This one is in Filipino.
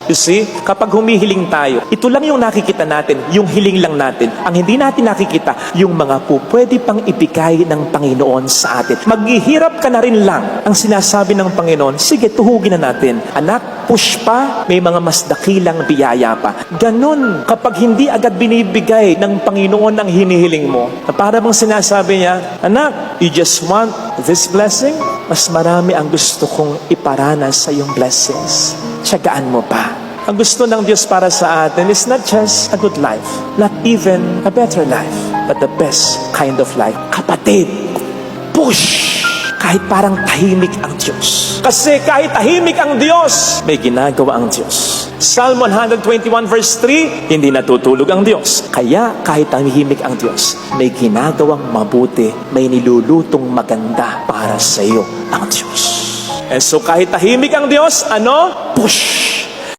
You see, kapag humihiling tayo, ito lang yung nakikita natin, yung hiling lang natin. Ang hindi natin nakikita, yung mga pwede pang ibigay ng Panginoon sa atin. Maghihirap ka na rin lang. Ang sinasabi ng Panginoon, sige, tuhugin na natin. Anak, push pa, may mga mas dakilang biyaya pa. Ganon, kapag hindi agad binibigay ng Panginoon ang hinihiling mo, na para bang sinasabi niya, anak, you just want this blessing? Mas marami ang gusto kong iparanas sa iyong blessings. Tiyagaan mo pa. Ang gusto ng Diyos para sa atin is not just a good life, not even a better life, but the best kind of life. Kapatid, push! Kahit parang tahimik ang Diyos. Kasi kahit tahimik ang Diyos, may ginagawa ang Diyos. Psalm 121 verse 3, hindi natutulog ang Diyos. Kaya kahit tahimik ang Diyos, may ginagawang mabuti, may nilulutong maganda para sa iyo ang Diyos. And so kahit tahimik ang Diyos, push!